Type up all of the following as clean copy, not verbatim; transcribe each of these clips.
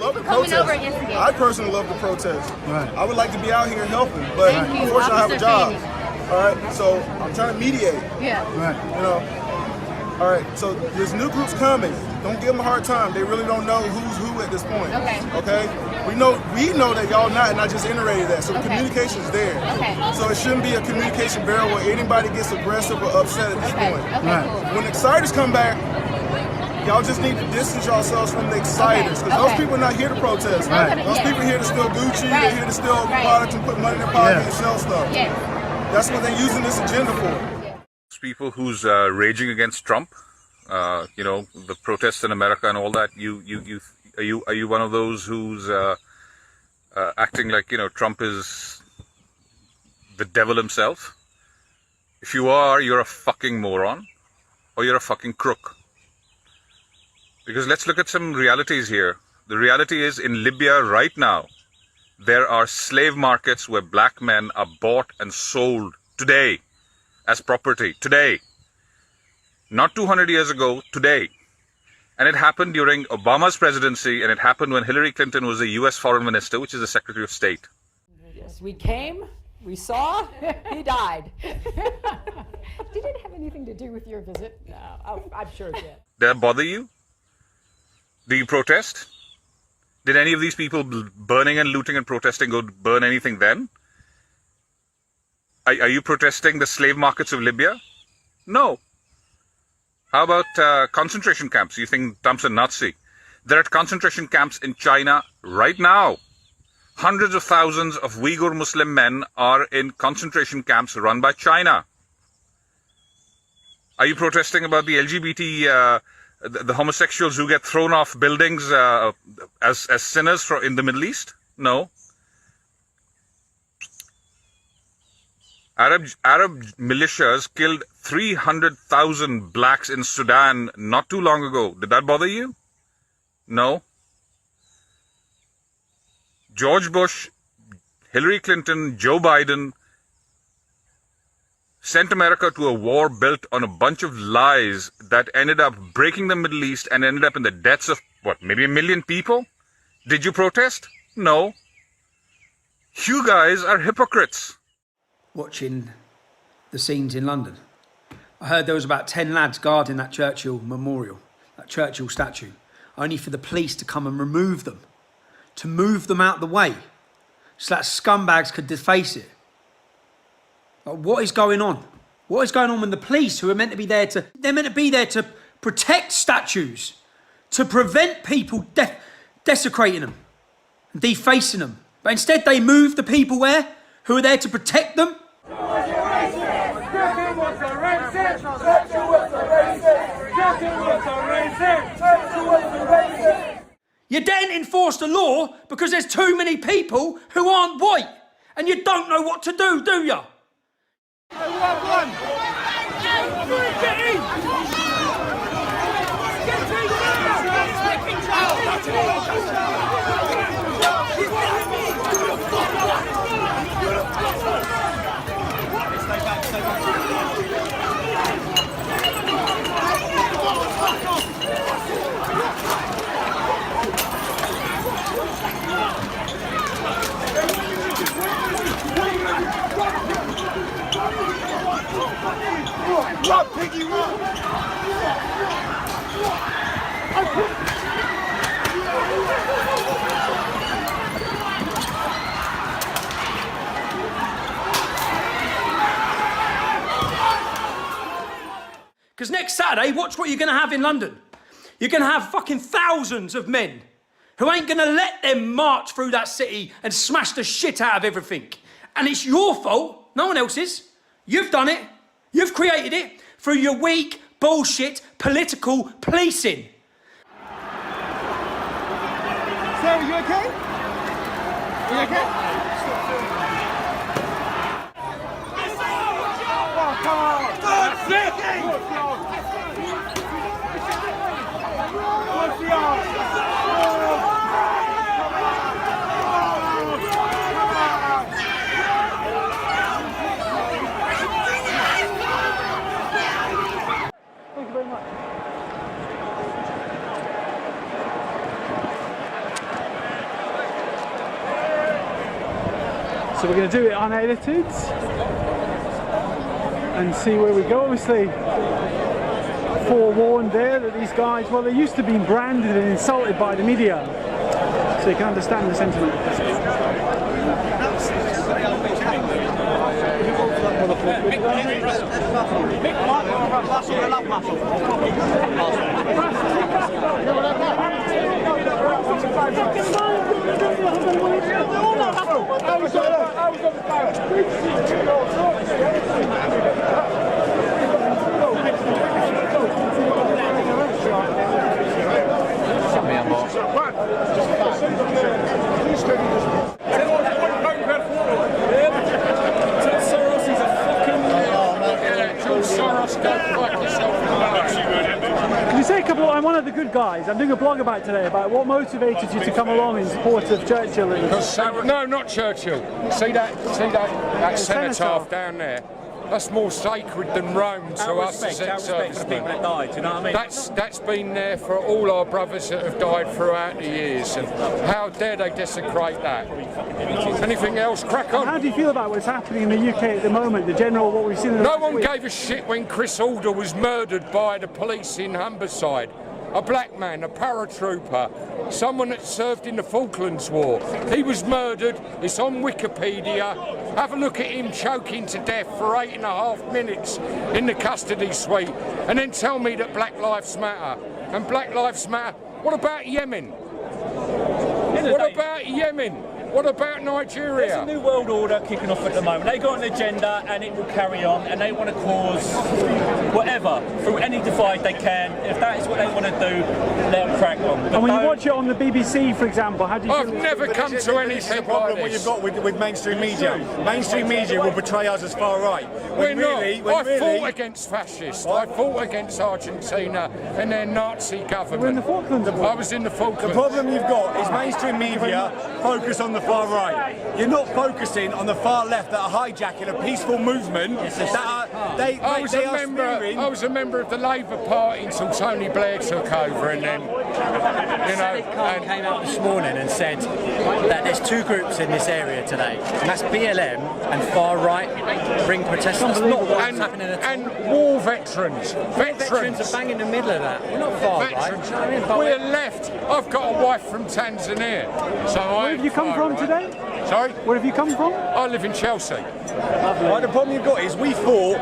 love the protest. I personally love the protest. Right. I would like to be out here helping, but unfortunately I have a job. All right, so I'm trying to mediate. Yeah. Right. You know. All right, so there's new groups coming. Don't give them a hard time. They really don't know who's who at this point. Okay. Okay. We know that y'all not, and I just iterated that. So the communication's there. Okay. So it shouldn't be a communication barrier where anybody gets aggressive or upset at this point. Okay. Right. Cool. When the exciters come back, y'all just need to distance yourselves from the exciters, because those people are not here to protest. Right. Those people are here to steal Gucci. They're here to steal products and put money in their pocket and sell stuff. Yes. That's what they're using this agenda for. People who's raging against Trump, you know, the protests in America and all that. Are you one of those who's acting like, you know, Trump is the devil himself? If you are, you're a fucking moron, or you're a fucking crook. Because let's look at some realities here. The reality is, in Libya right now, there are slave markets where black men are bought and sold today as property. Today. Not 200 years ago, today. And it happened during Obama's presidency, and it happened when Hillary Clinton was the US Foreign Minister, which is the Secretary of State. Yes, we came, we saw, he died. Did it have anything to do with your visit? No, I'm sure it did. Did that bother you? Do you protest? Did any of these people burning and looting and protesting go burn anything then? Are you protesting the slave markets of Libya? No. How about concentration camps? You think Trump's a Nazi? There are concentration camps in China right now. Hundreds of thousands of Uyghur Muslim men are in concentration camps run by China. Are you protesting about the LGBT, the homosexuals who get thrown off buildings as sinners in the Middle East? No. Arab militias killed 300,000 blacks in Sudan not too long ago. Did that bother you? No. George Bush, Hillary Clinton, Joe Biden sent America to a war built on a bunch of lies that ended up breaking the Middle East and ended up in the deaths of, what, maybe 1 million people? Did you protest? No. You guys are hypocrites. Watching the scenes in London, I heard there was about 10 lads guarding that Churchill memorial, that Churchill statue, only for the police to come and remove them, to move them out the way, so that scumbags could deface it. Like, what is going on? What is going on when the police, who are meant to be there to protect statues, to prevent people desecrating them and defacing them, but instead they move the people who are there to protect them? You didn't enforce the law because there's too many people who aren't white, and you don't know what to do you? Run, Piggy, run! Because next Saturday, watch what you're going to have in London. You're going to have fucking thousands of men who ain't going to let them march through that city and smash the shit out of everything. And it's your fault, no one else's. You've done it. You've created it through your weak, bullshit, political policing. Sarah, you okay? You okay? Oh, come on! That's it! Thank you very much. So we're going to do it unedited and see where we go. Obviously, forewarned there that these guys, well, they're used to being branded and insulted by the media, so you can understand the sentiment. Can you say a couple? I'm one of the good guys. I'm doing a blog about today about what motivated you to come along in support of Churchill. No, not Churchill. See that cenotaph down there? That's more sacred than Rome to us as ex-servicemen. That's been there for all our brothers that have died throughout the years, and how dare they desecrate that? Anything else? Crack on. How do you feel about what's happening in the UK at the moment? The general, what we've seen in the No one gave a shit when Chris Alder was murdered by the police in Humberside. A black man, a paratrooper, someone that served in the Falklands War. He was murdered. It's on Wikipedia. Have a look at him choking to death for 8.5 minutes in the custody suite, and then tell me that Black Lives Matter. And Black Lives Matter. What about Yemen? What about Yemen? What about Nigeria? There's a new world order kicking off at the moment. They got an agenda and it will carry on, and they want to cause whatever through any divide they can. If that is what they want to do, let them crack on. But and when you watch it on the BBC, for example, how do you I've never come to anything problem like this. what you've got with mainstream media. Mainstream media will betray us as far right. We're not. I fought against fascists. I fought against Argentina and their Nazi government. We're in the Falklands. I was in the Falklands. The problem you've got is mainstream media focus on the far right. You're not focusing on the far left that are hijacking a peaceful movement. I was a member of the Labour Party until Tony Blair took over, and then, and came out this morning and said that there's two groups in this area today, and that's BLM and far right ring protesters. That's not what's happening at all. And war veterans. Veterans are bang in the middle of that. We're not far right. You know what I mean? But we're left. I've got a wife from Tanzania. So where have you come from today? Sorry? Where have you come from? I live in Chelsea. Well, the problem you've got is we fought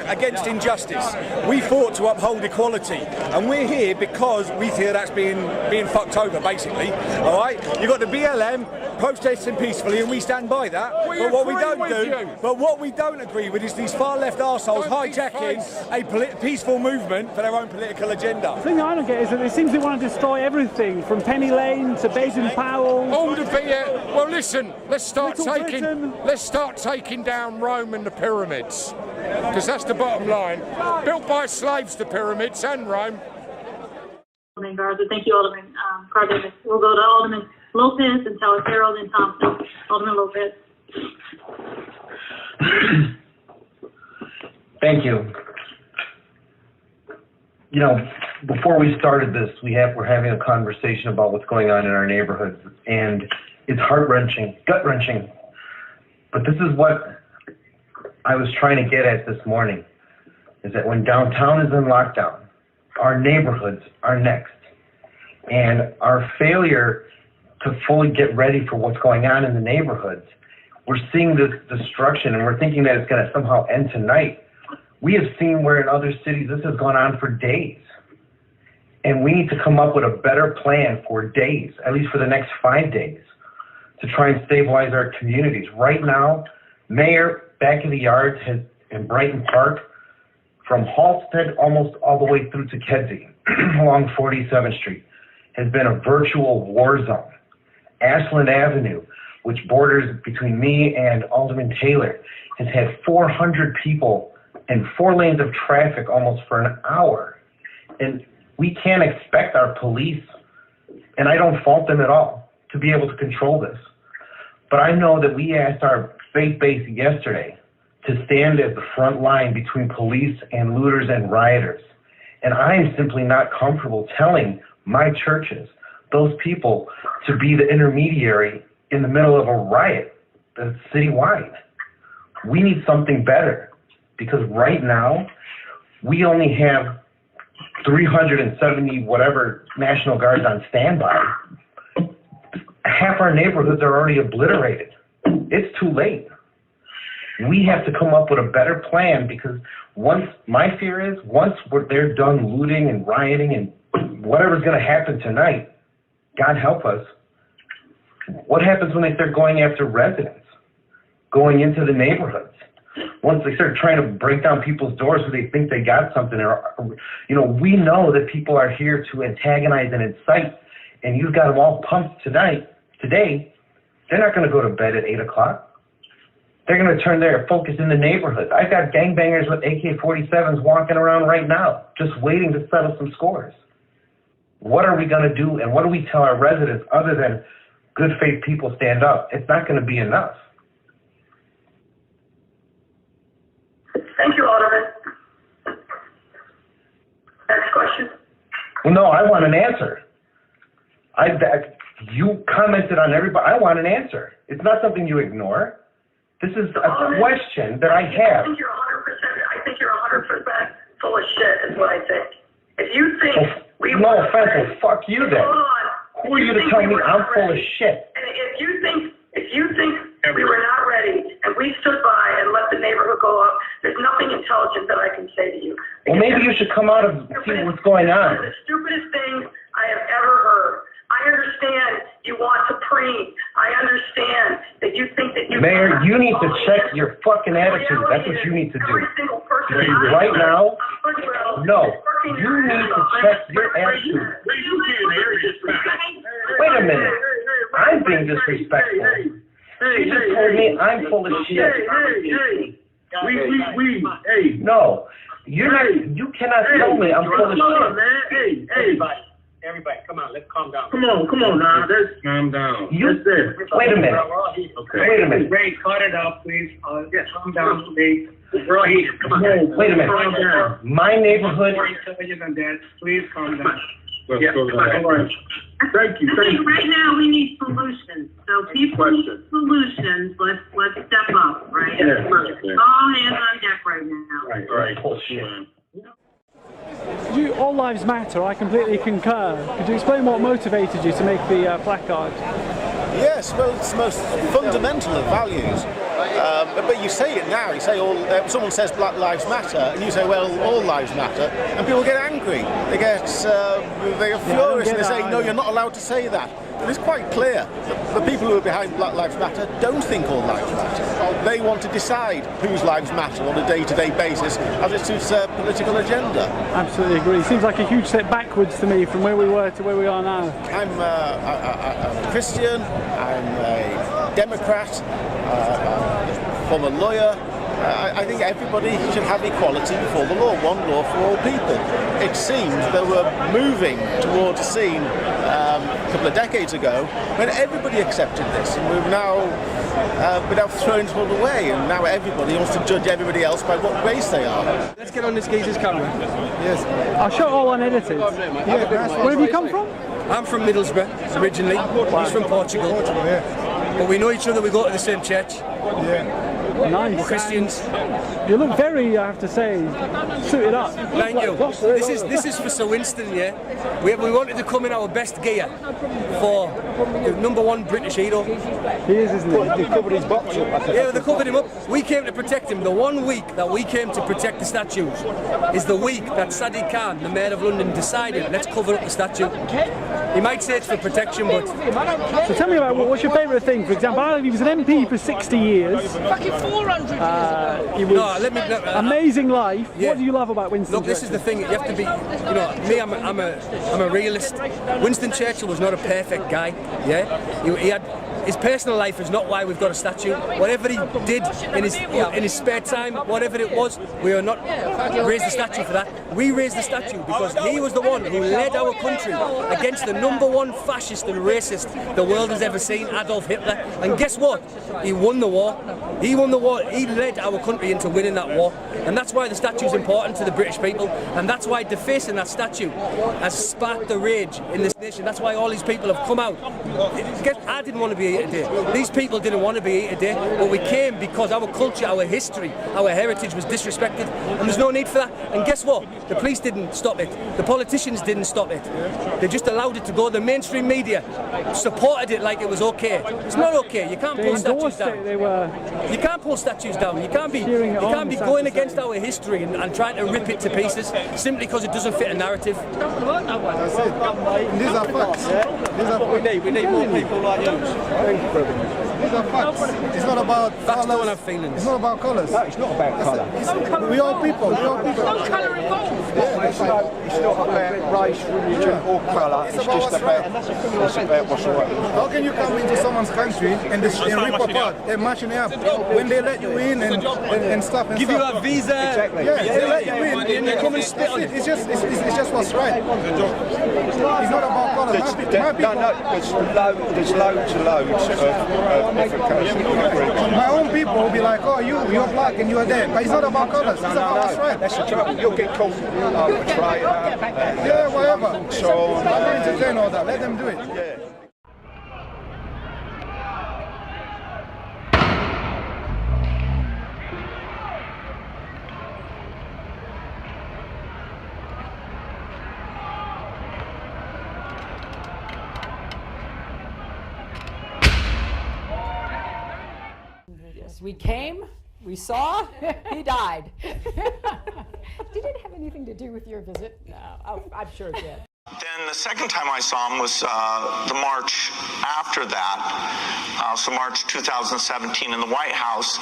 against injustice. We fought to uphold equality, and we're here because we feel that's being fucked over, basically. All right, you've got the BLM protesting peacefully, and we stand by that. But what we don't agree with is these far left arseholes hijacking a peaceful movement for their own political agenda. The thing I don't get is that they seem to want to destroy everything from Penny Lane to Baden-Powell. All the well, listen. Let's start taking down Rome and the pyramids, because that's the bottom line. Built by slaves, the pyramids and Rome. Alderman Garza. Thank you, Alderman Cardenas. We'll go to Alderman Lopez and Taylor Farrell and Thompson. Alderman Lopez. Thank you. You know, before we started this, we're having a conversation about what's going on in our neighborhoods, and it's heart-wrenching, gut-wrenching. But this is what I was trying to get at this morning, is that when downtown is in lockdown, our neighborhoods are next. And our failure to fully get ready for what's going on in the neighborhoods, we're seeing this destruction, and we're thinking that it's going to somehow end tonight. We have seen where in other cities this has gone on for days. And we need to come up with a better plan for days, at least for the next 5 days, to try and stabilize our communities. Right now, Mayor Back of the Yards in Brighton Park, from Halstead almost all the way through to Kedzie, along 47th Street, has been a virtual war zone. Ashland Avenue, which borders between me and Alderman Taylor, has had 400 people and 4 lanes of traffic almost for an hour. And we can't expect our police, and I don't fault them at all, to be able to control this. But I know that we asked our faith base yesterday to stand at the front line between police and looters and rioters. And I am simply not comfortable telling my churches, those people, to be the intermediary in the middle of a riot. citywide. We need something better, because right now we only have 370 whatever National Guards on standby. Half our neighborhoods are already obliterated. It's too late. We have to come up with a better plan, because my fear is once they're done looting and rioting and whatever's going to happen tonight, God help us, what happens when they start going after residents, going into the neighborhoods? Once they start trying to break down people's doors so they think they got something, or, we know that people are here to antagonize and incite, and you've got them all pumped today, they're not going to go to bed at 8 o'clock. They're going to turn their focus in the neighborhoods. I've got gangbangers with AK-47s walking around right now, just waiting to settle some scores. What are we going to do, and what do we tell our residents other than good faith people stand up? It's not going to be enough. Thank you, Alderman. Next question. Well, no, I want an answer. You commented on everybody. I want an answer. It's not something you ignore. This is a question that I have. I think you're 100% full of shit, is what I think. If you think no offense, fuck you then. Hold on. Who are you to tell me I'm full of shit? And if you think we were not ready and we stood by and let the neighborhood go up, there's nothing intelligent that I can say to you. Well, maybe you should come out and see what's going on. One of the stupidest things I have ever heard. I understand you want to preen. I understand that you think that you... Mayor, you need to check your fucking attitude. That's what you need to do. Every single person... Right now, no. You need to check your attitude. Wait a minute. I'm being disrespectful. She just told me I'm full of shit. No. You cannot tell me I'm full of shit. Hey, everybody, come on, let's calm down. Come on now, let's calm down. Wait a minute. Okay. Wait a minute. Ray, cut it off, please. Calm down, please. We're all here. Come on. Wait a minute. My neighborhood. Please calm down. Thank you. Right now, we need solutions. So people need solutions. Let's step up, right? Yeah. All hands on deck right now. Right. Bullshit. All lives matter. I completely concur. Could you explain what motivated you to make the placard? Yes, well, it's the most fundamental of values. But you say it now. You say someone says Black Lives Matter, and you say, well, all lives matter, and people get angry. They get furious, and they say, no, you're not allowed to say that. But it's quite clear that the people who are behind Black Lives Matter don't think all lives matter. They want to decide whose lives matter on a day-to-day basis as it suits their political agenda. Absolutely agree. Seems like a huge step backwards to me from where we were to where we are now. I'm a Christian, I'm a Democrat, I'm a lawyer. I think everybody should have equality before the law, one law for all people. It seems that we're moving towards a scene a couple of decades ago when everybody accepted this, and we've now thrown it all away, and now everybody wants to judge everybody else by what race they are. Let's get on this geezer's camera. Yes. I'll show it all unedited. Yeah, where have you come from? I'm from Middlesbrough, originally. He's from Portugal. But we know each other, we go to the same church. Yeah. Nice. We're Christians. You look very, I have to say, suited up. Thank you. This is for Sir Winston, yeah. We wanted to come in our best gear for the #1 British hero. He is, isn't he? They covered his box up. Yeah, they covered him up. We came to protect him. The 1 week that we came to protect the statues is the week that Sadiq Khan, the Mayor of London, decided, let's cover up the statue. He might say it's for protection, but... So tell me about what's your favourite thing? For example, he was an MP for 60 years. Fucking 400 years. He was amazing life. Yeah. What do you love about Winston Look, this is the thing. You have to be, me, I'm a realist. Winston Churchill was not a perfect guy. Yeah, he had. His personal life is not why we've got a statue. Whatever he did in his spare time, whatever it was, we are not raised the statue for that. We raised the statue because he was the one who led our country against the #1 fascist and racist the world has ever seen, Adolf Hitler. And guess what? He won the war. He won the war. He led our country into winning that war. And that's why the statue is important to the British people. And that's why defacing that statue has sparked the rage in this nation. That's why all these people have come out. I didn't want to be a here today. These people didn't want to be here today, but we came because our culture, our history, our heritage was disrespected, and there's no need for that. And guess what? The police didn't stop it. The politicians didn't stop it. They just allowed it to go. The mainstream media supported it like it was okay. It's not okay. You can't pull statues down. You can't pull statues down. You can't be going against our history and trying to rip it to pieces simply because it doesn't fit a narrative. That's it. These are facts. We need more people like you. Thank you, brother. These are facts. It's not about facts don't have feelings. It's not about colours. No, it's not about colour. We all people. We all people. No colour involved. It's not about race, religion or colour. It's just about what's right. How can you come into someone's country and rip apart and mashing it up when they let you in and stuff and give you a visa? Exactly. Yeah, they let you in and they come and spit on it. It's just what's right. It's not about colour. There's loads and loads of different countries. My own people will be like, oh, you're black and you're dead. But it's not about colours. It's about what's right. That's the trouble. You'll get called a traitor. Yeah, whatever. So I'm not entertain all that. Let them do it. Yeah. Yes, we came, we saw, he died. Did it have anything to do with your visit? No, I'm sure it did. Then the second time I saw him was the March after that, so March 2017 in the White House.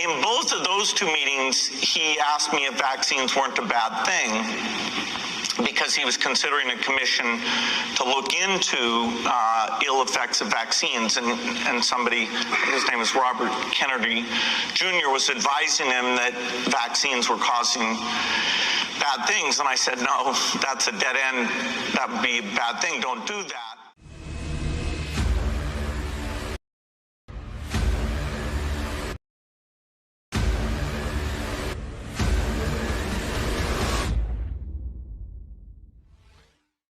In both of those two meetings, he asked me if vaccines weren't a bad thing, because he was considering a commission to look into ill effects of vaccines, and somebody, his name is Robert Kennedy Jr., was advising him that vaccines were causing bad things, and I said, no, that's a dead end, that would be a bad thing, don't do that.